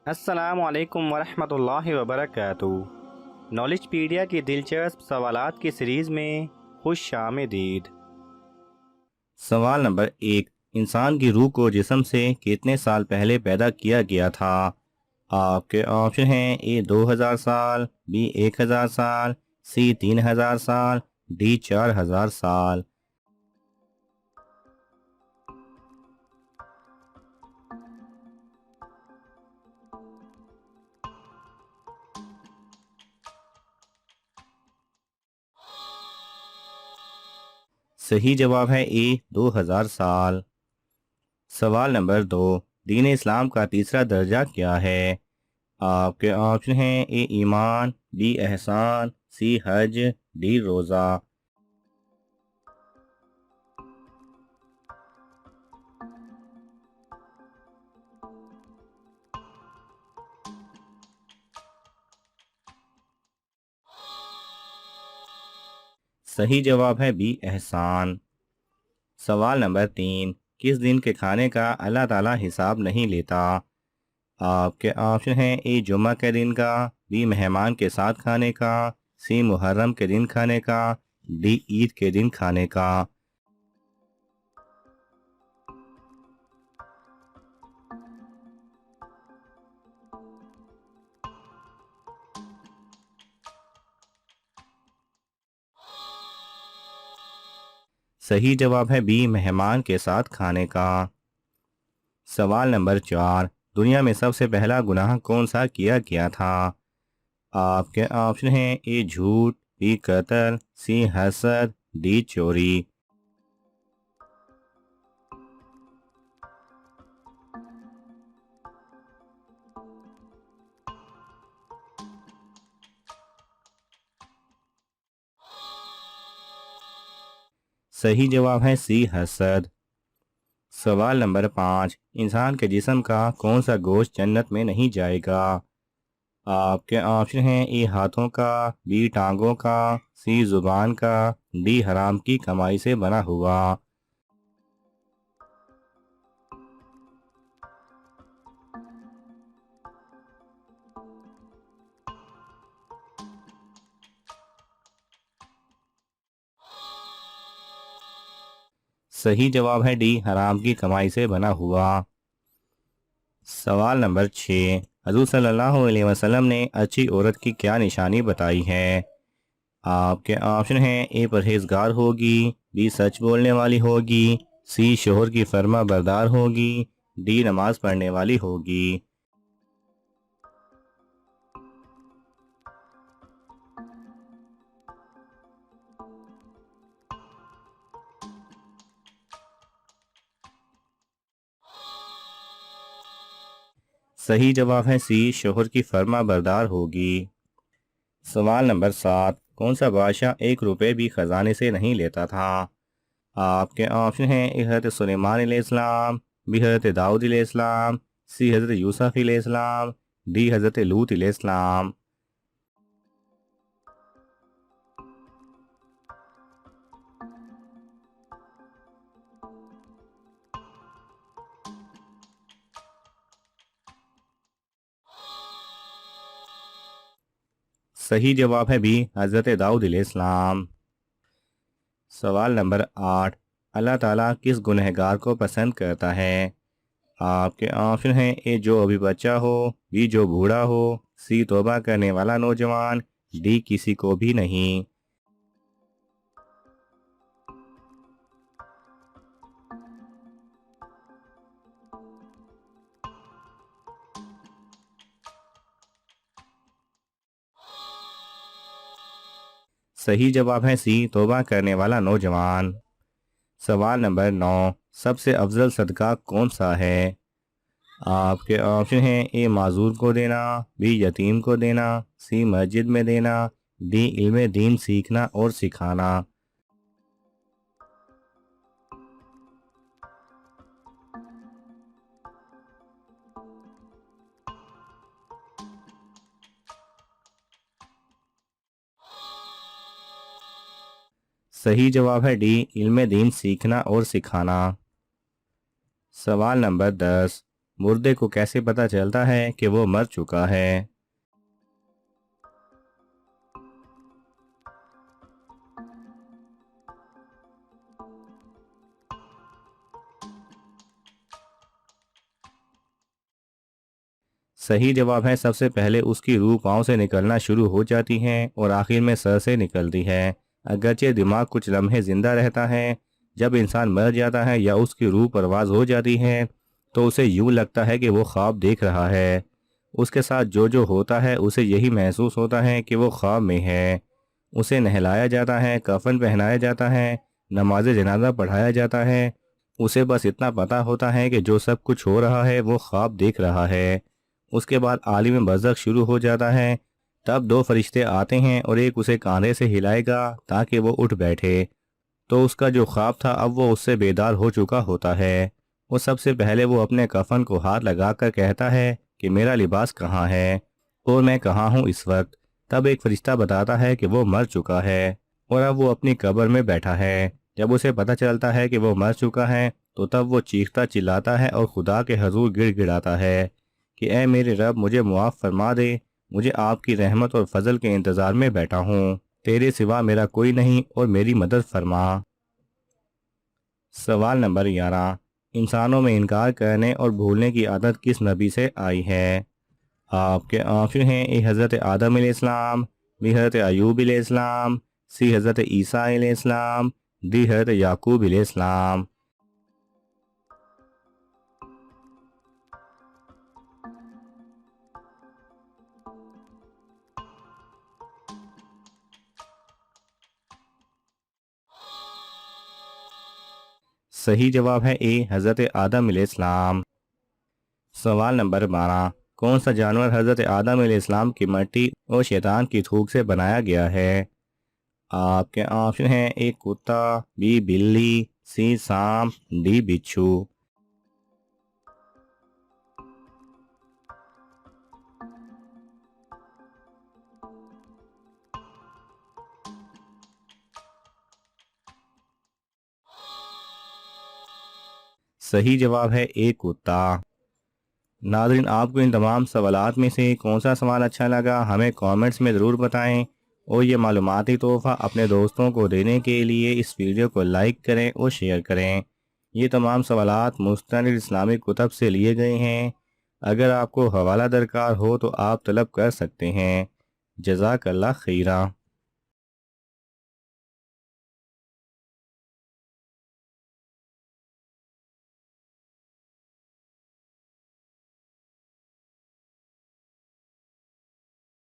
अस्सलाम वालेकुम वरहमतुल्लाहि वबरकातुहू। नॉलेजपीडिया की दिलचस्प सवालात की सीरीज़ में खुश आमदीद। सवाल नंबर 1। इंसान की रूह को जिस्म से कितने साल पहले पैदा किया गया था? आपके ऑप्शन हैं: ए 2000 साल, बी 1000 साल, सी 3000 साल, डी 4000 साल। सही जवाब है ए 2000 साल। सवाल नंबर 2। दीन इस्लाम का तीसरा दर्जा क्या है? आपके ऑप्शन हैं: ए ईमान, बी एहसान, सी हज, डी रोज़ा। सही जवाब है बी एहसान। सवाल नंबर 3। किस दिन के खाने का अल्लाह ताला हिसाब नहीं लेता? आपके ऑप्शन हैं: ए जुम्मा के दिन का, बी मेहमान के साथ खाने का, सी मुहर्रम के दिन खाने का, डी ईद के दिन खाने का। सही जवाब है बी मेहमान के साथ खाने का। सवाल नंबर 4। दुनिया में सबसे पहला गुनाह कौन सा किया गया था? आपके ऑप्शन हैं: ए झूठ, बी कत्ल, सी हसद, डी चोरी। सही जवाब है सी हसद। सवाल नंबर 5। इंसान के जिस्म का कौन सा गोश्त जन्नत में नहीं जाएगा? आपके ऑप्शन हैं: ए हाथों का, बी टांगों का, सी जुबान का, डी हराम की कमाई से बना हुआ। सही जवाब है डी हराम की कमाई से बना हुआ। सवाल नंबर 6। हजूर सल्लल्लाहु अलैहि वसल्लम ने अच्छी औरत की क्या निशानी बताई है? आपके ऑप्शन हैं: ए परहेजगार होगी, बी सच बोलने वाली होगी, सी शोहर की फर्मा बरदार होगी, डी नमाज पढ़ने वाली होगी। सही जवाब है सी शोहर की फर्मा बरदार होगी। सवाल नंबर 7। कौन सा बादशाह 1 रुपये भी खजाने से नहीं लेता था? आपके ऑप्शन हैं: ए हज़रत सुलेमान अलैहिस्सलाम, बी हज़रत दाऊद अलैहिस्सलाम, सी हज़रत यूसुफ अलैहिस्सलाम, डी हज़रत लूत अलैहिस्सलाम। सही जवाब है बी हज़रत दाऊद अलैहिस्सलाम। सवाल नंबर 8। अल्लाह ताला किस गुनहगार को पसंद करता है? आपके ऑप्शन हैं: ए जो अभी बच्चा हो, बी जो बूढ़ा हो, सी तौबा करने वाला नौजवान, डी किसी को भी नहीं। सही जवाब है सी तौबा करने वाला नौजवान। सवाल नंबर 9। सबसे अफजल सदका कौन सा है? आपके ऑप्शन हैं: ए माजूर को देना, बी यतीम को देना, सी मस्जिद में देना, डी इल्म दीन सीखना और सिखाना। सही जवाब है डी इल्म दीन सीखना और सिखाना। सवाल नंबर 10। मुर्दे को कैसे पता चलता है कि वो मर चुका है? सही जवाब है, सबसे पहले उसकी रूह पाँव से निकलना शुरू हो जाती है और आखिर में सर से निकलती है। अगरचे दिमाग कुछ लम्हे जिंदा रहता है, जब इंसान मर जाता है या उसकी रूह परवाज हो जाती है तो उसे यूं लगता है कि वो ख्वाब देख रहा है। उसके साथ जो जो होता है उसे यही महसूस होता है कि वो ख्वाब में है। उसे नहलाया जाता है, कफन पहनाया जाता है, नमाज जनाजा पढ़ाया जाता है। उसे बस इतना पता होता है कि जो सब कुछ हो रहा है वो ख्वाब देख रहा है। उसके बाद आलिम बरज़ख शुरू हो जाता है। तब दो फरिश्ते आते हैं और एक उसे कांधे से हिलाएगा ताकि वो उठ बैठे। तो उसका जो ख्वाब था अब वो उससे बेदार हो चुका होता है। वो सबसे पहले वो अपने कफन को हाथ लगाकर कहता है कि मेरा लिबास कहाँ है और मैं कहाँ हूँ इस वक्त। तब एक फरिश्ता बताता है कि वो मर चुका है और अब वो अपनी कब्र में बैठा है। जब उसे पता चलता है कि वो मर चुका है तो तब वो चीखता चिल्लाता है और खुदा के हजूर गिड़गिड़ाता है कि ए मेरे रब, मुझे मुआफ़ फरमा दे। मुझे आपकी रहमत और फजल के इंतज़ार में बैठा हूँ। तेरे सिवा मेरा कोई नहीं और मेरी मदद फरमा। सवाल नंबर 11, इंसानों में इनकार करने और भूलने की आदत किस नबी से आई है? आपके ऑप्शन हैं: ए हज़रत आदम अलैहिस्सलाम, बी हज़रत अयूब अलैहिस्सलाम, सी हज़रत ईसा अलैहिस्सलाम, डी हज़रत याकूब अलैहिस्सलाम। सही जवाब है ए हज़रत आदम अलैहिस्सलाम। सवाल नंबर 12, कौन सा जानवर हज़रत आदम अलैहिस्सलाम की मट्टी और शैतान की थूक से बनाया गया है? आपके ऑप्शन हैं: ए कुत्ता, बी बिल्ली, सी सांप, डी बिच्छू। सही जवाब है ए कुत्ता। नाज़रीन, आपको इन तमाम सवालात में से कौन सा सवाल अच्छा लगा हमें कमेंट्स में ज़रूर बताएं और ये मालूमाती तोहफ़ा अपने दोस्तों को देने के लिए इस वीडियो को लाइक करें और शेयर करें। ये तमाम सवालात मुस्तनिद इस्लामिक कुतब से लिए गए हैं। अगर आपको हवाला दरकार हो तो आप तलब कर सकते हैं। जज़ाकल्लाह खैरा।